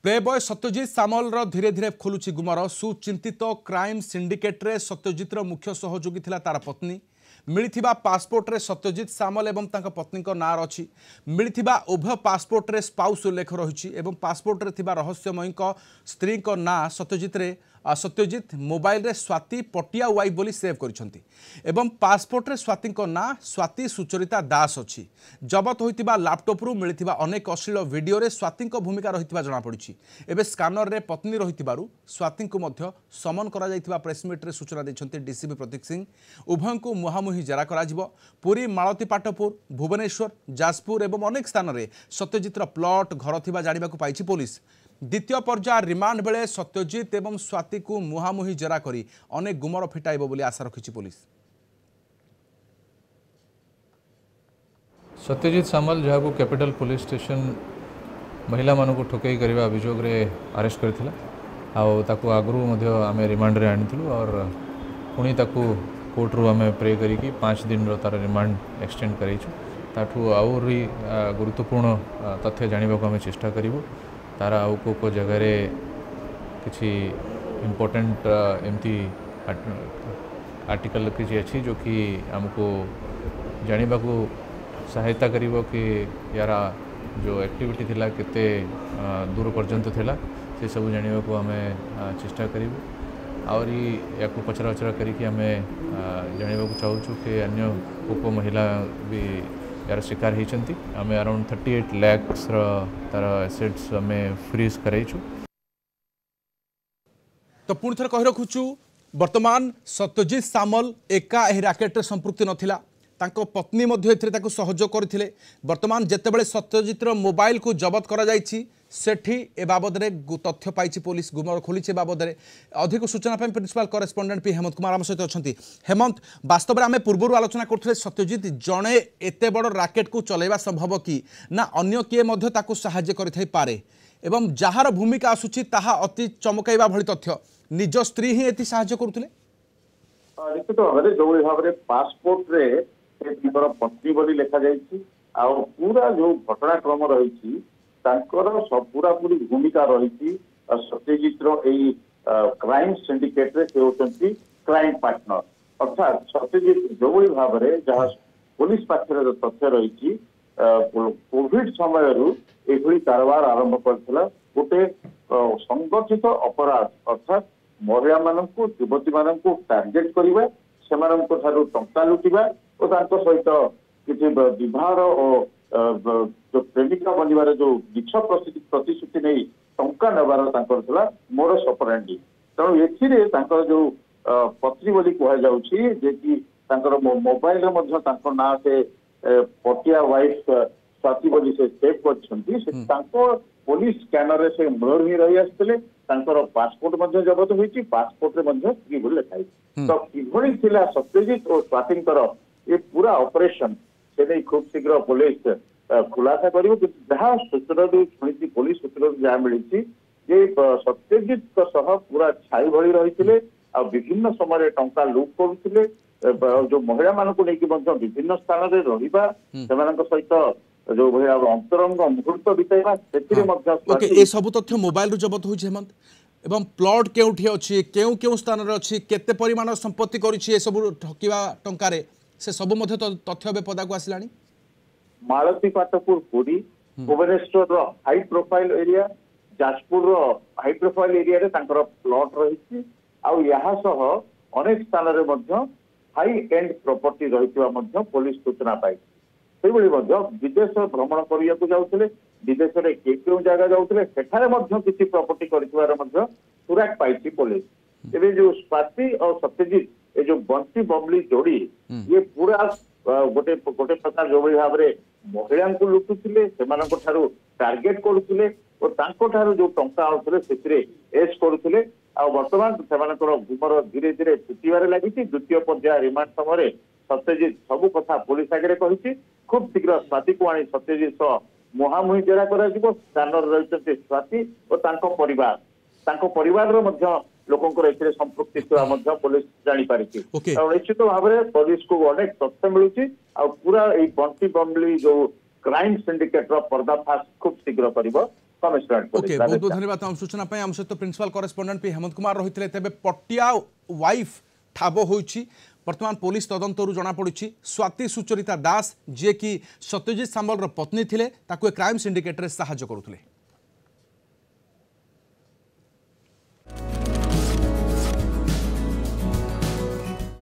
Playboy Satyajit सामल धीरे धीरे खोलुची गुमर सुचिंतित crime सिंडिकेट्रे सत्यजितर मुख्य सहयोगी थिला तार पत्नी मिलिथिबा पासपोर्ट रे सत्यजित सामल एवं तांका पत्नी को नार अछि मिलिथिबा उभय पासपोर्ट रे स्पाउस उल्लेख रही एवं पासपोर्ट रे थिबा रहस्यमयी स्त्री को ना सत्यजित मोबाइल रे स्वाति पटिया वाइफ बोली सेव करिसंती एवं पासपोर्ट रे स्वाति को ना स्वाति सुचरिता दास अछि जबत होइतिबा लैपटॉप रु मिलिथिबा अनेक अश्लील वीडियो रे स्वाति को भूमिका रहितिबा जणा पड़िछि एबे स्कैनर रे पत्नी रहितिबारु स्वाति को मध्य समन करा जाइतिबा प्रेस मीट रे सूचना दैछंती डीसीपी प्रतीक सिंह उभय को मुहामुही जेरा करा जिवो पुरी मालती पाटपुर भुवनेश्वर जाजपुर एवं अनेक स्थान रे सत्यजितर प्लॉट घर थिबा जानिबाकु पाइछि पुलिस द्वितीय पर्याय रिमांड बेले सत्यजित एवं स्वाति को मुहामुही जेरा करी अनेक गुमर फिटाइब बोली आशा रखिछि पुलिस। सत्यजित सामल जहाँ को कैपिटल पुलिस स्टेशन महिला मानू को ठोकई करने अभियोग रे अरेस्ट करथिला आउ ताकू आगरू मध्य आमे रिमांड रे आनिथिलु और पुणी ताकू कोर्ट रू आमे प्रे करिकी 5 दिन रो तार रिमांड एक्सटेंड करेछु ताठू आउरी गुरुत्वपूर्ण तथ्य जानिबा को आमे चेष्टा करिवो तार आउ को जगह रे किसी इम्पोर्टेंट एमती आर्टिकल किसी अच्छी जो कि हमको जानिबा को सहायता करिवो कि यारा जो एक्टिविटी थिला केते दूर पर्यंत थिला से सब जानिबा को हमें चेष्टा करिवो और या को पचरा उचरा करिकि हमें जानिबा को चाहूछु कि अन्य उप महिला भी यार शिकार होती आम अराउंड 38 लाख तार एसेट्स आम फ्रीज कराइछु। तो पुणी थर कही रखुचु वर्तमान सत्यजित सामल एका एही रैकेट संपृक्ति नथिला तांको पत्नी मध्य एथिरे ताको सहयोग करथिले वर्तमान जेतेबेले सत्यजितर मोबाइल को जबत करा जायछि सेठी ए बाबद रे तथ्य पाइछि पुलिस गुमर खोलिछि बाबद रे अधिक सूचना पे principal correspondent P Hemant Kumar आम सहित अछंती। हेमंत वास्तव में आम पूर्व आलोचना करथले सत्यजित जणे एते बड़ रैकेट को चलाइबा संभव कि ना अन्य किए मध्य ताको सहायता करिथाइ पारे एवं जहार भूमिका आसुछि ताहा अति चमकाइबा भଳି तथ्य निज स्त्री ही एति सहायता करुथले निश्चित भाव जो भाव में पासपोर्ट रे पत्नी बोली लिखा जाइछि आ पूरा जो घटनाक्रम रही पूरा पूरी भूमिका रही सत्यजित क्राइम सिंडिकेट रे से होचंती क्राइम पार्टनर अर्थात सत्यजित जो भाव में जहाँ पुलिस पाखरे तथ्य रही कोविड समय ये कारबार आरंभ करथिला गोटे संगठित अपराध अर्थात महिला मानू युवती मानू टार्गेट करवा से टंका लुटिबा और सहित किसी विवाह और जो प्रेमिका बनवार जो मिछ प्रतिश्रुति नहीं टंका नबार मोर सपरांडी तेणु ए जो पत्री बोली कहुचे कि मोबाइल ना से पटिया वाइफ स्वाति बोली से सेव कर पुलिस स्कैनर से मूल ही रही आसते पासपोर्ट जबत होती पासपोर्ट रे लिखाई तो कि सत्यजित और स्वाति ये पूरा ऑपरेशन से नहीं खूब शीघ्र पुलिस खुलासा करिवो जहाँ सूचना शुणी पुलिस सूचना जहाँ मिली सत्यजित पूरा छाई भली रही विभिन्न समय टंका लुट करुले जो महिला मानक विभिन्न स्थान में रहा सहित जो भाई अंतरंग मुहूर्त बिताइबा से सब तथ्य मोबाइल जबत हो हेमंत एवं प्लॉट केउठी अछि केउ केउ स्थान रे अछि केते परिमाण संपत्ति करिछि ए सब ठकिबा टंकारे से सब मध्य तथ्य बे पदा को आसिलानी Malatipatpur Puri Bhubaneswar high profile area Jajpur high profile area रे तांकर प्लॉट रही यहाँ सह अनेक स्थान रे हाई एंड प्रॉपर्टी रही पुलिस सूचना पाई से विदेश भ्रमण करने को जाते विदेश में क्यों जगह जाते किसी प्रॉपर्टी सुराग पाई पुलिस एवं जो स्वाति और सत्यजित ये जो बंटी बबली जोड़ी ये पूरा गोटे गोटे प्रकार जो भाव में महिला को लुटुले से टार्गेट करुले और जो टंका आउे एज करुले बर्तमान से गुमर धीरे धीरे छुटबार लगी द्वितीय पर्याय रिमांड समय सत्यजित सबू कथा पुलिस आगे कही खूब शीघ्र स्वाति को आनी सत्यजित मुहामुही जेरा कर रही स्वाति और परिवार लोकंर संपृक्ति पुलिस जापारी निश्चित भाव में पुलिस को अनेक तथ्य मिलूँ पूरा बंटी बमली जो क्राइम सिंडिकेट पर्दाफाश खूब शीघ्र कर कमिश्नरेट ओके बहुत बहुत धन्यवाद आम सूचना आम सहित principal correspondent P Hemant Kumar रही तेज पटिया वाइफ ठाब होइछि वर्तमान पुलिस तदंतरू जनापड़ी स्वाति सुचरिता दास जी कि सत्यजित सामल पत्नी थिले ताकु क्राइम सिंडिकेट रे साहाय्य करुथिले।